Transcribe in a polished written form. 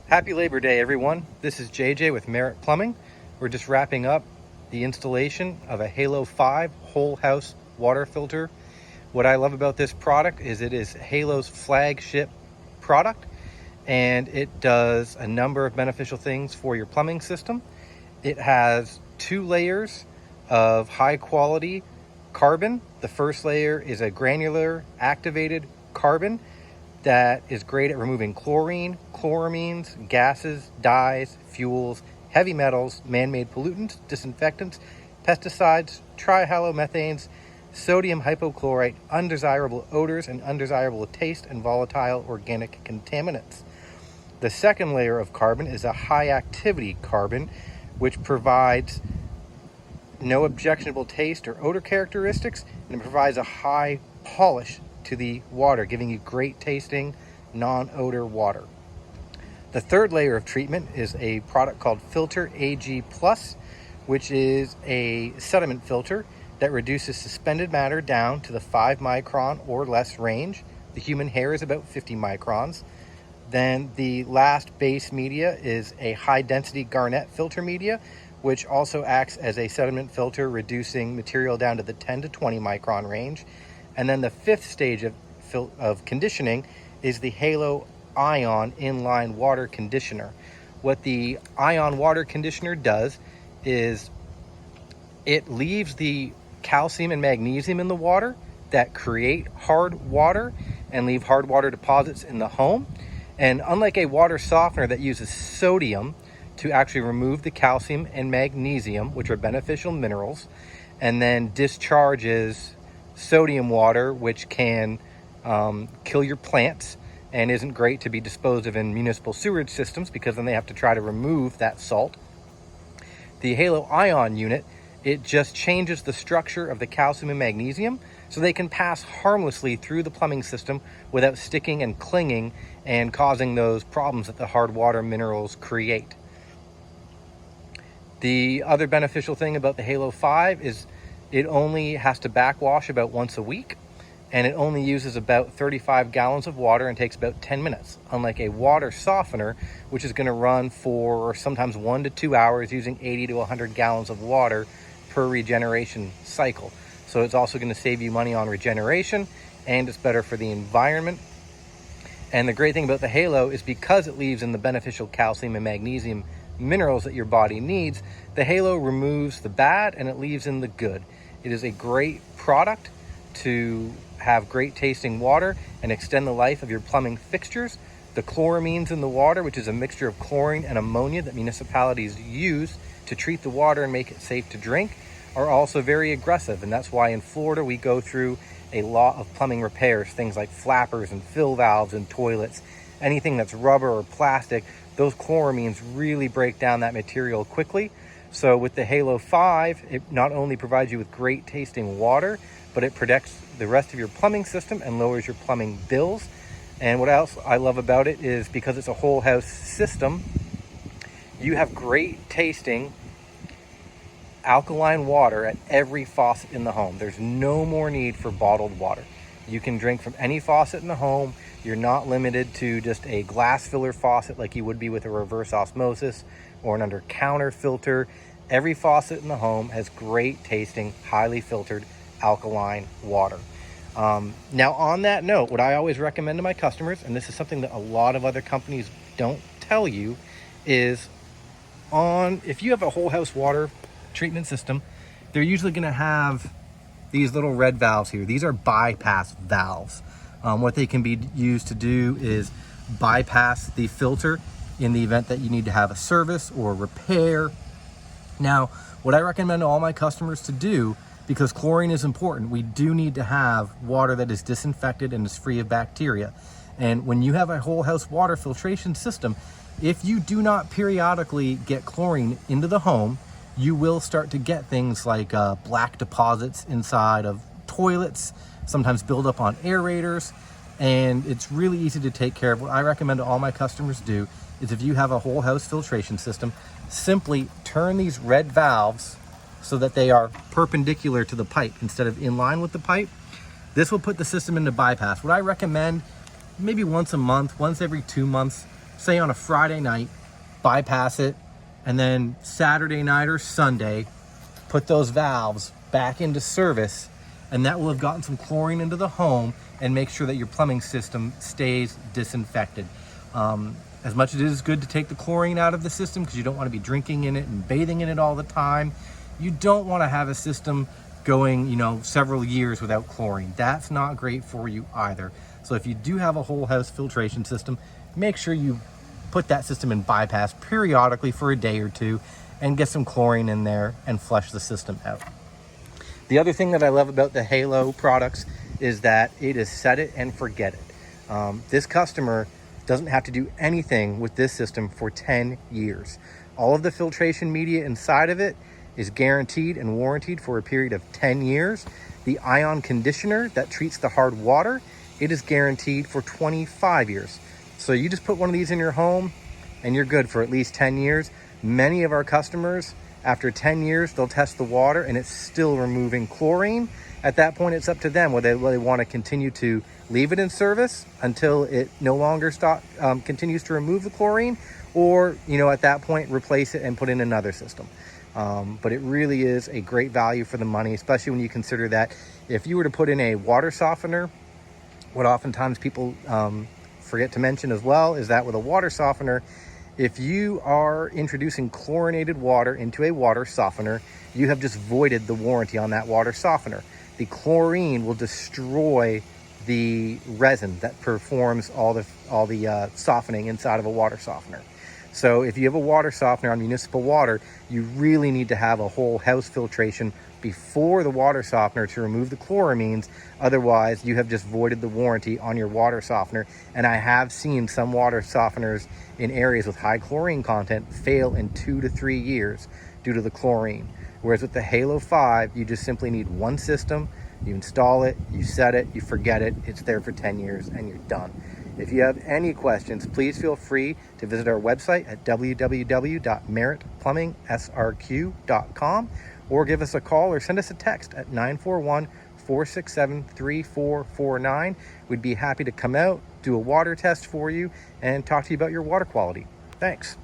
Happy Labor Day, everyone. This is JJ with Merit Plumbing. We're just wrapping up the installation of a Halo 5 whole house water filter. What I love about this product is it is Halo's flagship product, and it does a number of beneficial things for your plumbing system. It has 2 layers of high quality carbon. The first layer is a granular activated carbon that is great at removing chlorine, chloramines, gases, dyes, fuels, heavy metals, man-made pollutants, disinfectants, pesticides, trihalomethanes, sodium hypochlorite, undesirable odors, and undesirable taste, and volatile organic contaminants. The second layer of carbon is a high activity carbon, which provides no objectionable taste or odor characteristics, and it provides a high polish to the water, giving you great tasting, non-odor water. The third layer of treatment is a product called Filter AG Plus, which is a sediment filter that reduces suspended matter down to the 5 micron or less range. The human hair is about 50 microns. Then the last base media is a high density garnet filter media, which also acts as a sediment filter, reducing material down to the 10 to 20 micron range. And then the fifth stage of conditioning is the Halo Ion Inline Water Conditioner. What the Ion Water Conditioner does is it leaves the calcium and magnesium in the water that create hard water and leave hard water deposits in the home. And unlike a water softener that uses sodium to actually remove the calcium and magnesium, which are beneficial minerals, and then discharges sodium water, which can kill your plants and isn't great to be disposed of in municipal sewage systems, because then they have to try to remove that salt. The Halo Ion unit, it just changes the structure of the calcium and magnesium so they can pass harmlessly through the plumbing system without sticking and clinging and causing those problems that the hard water minerals create. The other beneficial thing about the Halo 5 is it only has to backwash about once a week, and it only uses about 35 gallons of water and takes about 10 minutes, unlike a water softener, which is going to run for sometimes 1 to 2 hours using 80 to 100 gallons of water per regeneration cycle. So it's also going to save you money on regeneration, and it's better for the environment. And the great thing about the Halo is because it leaves in the beneficial calcium and magnesium minerals that your body needs, the Halo removes the bad and it leaves in the good. It is a great product to have great tasting water and extend the life of your plumbing fixtures. The chloramines in the water, which is a mixture of chlorine and ammonia that municipalities use to treat the water and make it safe to drink, are also very aggressive. And that's why in Florida we go through a lot of plumbing repairs, things like flappers and fill valves and toilets. Anything that's rubber or plastic, those chloramines really break down that material quickly. So with the Halo 5, it not only provides you with great tasting water, but it protects the rest of your plumbing system and lowers your plumbing bills. And what else I love about it is because it's a whole house system, you have great tasting alkaline water at every faucet in the home. There's no more need for bottled water. You can drink from any faucet in the home. You're not limited to just a glass filler faucet like you would be with a reverse osmosis or an under counter filter. Every faucet in the home has great tasting, highly filtered alkaline water. Now on that note, what I always recommend to my customers, and this is something that a lot of other companies don't tell you, is if you have a whole house water treatment system, they're usually going to have these little red valves here. These are bypass valves. What they can be used to do is bypass the filter in the event that you need to have a service or repair. Now, what I recommend to all my customers to do, because chlorine is important, we do need to have water that is disinfected and is free of bacteria. And when you have a whole house water filtration system, if you do not periodically get chlorine into the home, you will start to get things like black deposits inside of toilets, sometimes build up on aerators, and it's really easy to take care of. What I recommend to all my customers do is, if you have a whole house filtration system, simply turn these red valves so that they are perpendicular to the pipe instead of in line with the pipe. This will put the system into bypass. What I recommend, maybe once a month, once every 2 months, say on a Friday night, bypass it, and then Saturday night or Sunday, put those valves back into service, and that will have gotten some chlorine into the home and make sure that your plumbing system stays disinfected. As much as it is good to take the chlorine out of the system because you don't want to be drinking in it and bathing in it all the time, you don't want to have a system going, several years without chlorine. That's not great for you either. So if you do have a whole house filtration system, make sure you put that system in bypass periodically for a day or two and get some chlorine in there and flush the system out. The other thing that I love about the Halo products is that it is set it and forget it. This customer doesn't have to do anything with this system for 10 years. All of the filtration media inside of it is guaranteed and warranted for a period of 10 years. The ion conditioner that treats the hard water, it is guaranteed for 25 years. So you just put one of these in your home and you're good for at least 10 years. Many of our customers, after 10 years, they'll test the water and it's still removing chlorine. At that point, it's up to them whether they want to continue to leave it in service until it no longer continues to remove the chlorine, or, at that point, replace it and put in another system. But it really is a great value for the money, especially when you consider that if you were to put in a water softener, what oftentimes people forget to mention as well is that with a water softener, if you are introducing chlorinated water into a water softener, you have just voided the warranty on that water softener. The chlorine will destroy the resin that performs all the softening inside of a water softener. So if you have a water softener on municipal water, you really need to have a whole house filtration before the water softener to remove the chloramines. Otherwise, you have just voided the warranty on your water softener. And I have seen some water softeners in areas with high chlorine content fail in 2 to 3 years due to the chlorine. Whereas with the Halo 5, you just simply need one system. You install it, you set it, you forget it, it's there for 10 years and you're done. If you have any questions, please feel free to visit our website at www.meritplumbing.srq.com or give us a call or send us a text at 941-467-3449. We'd be happy to come out, do a water test for you, and talk to you about your water quality. Thanks.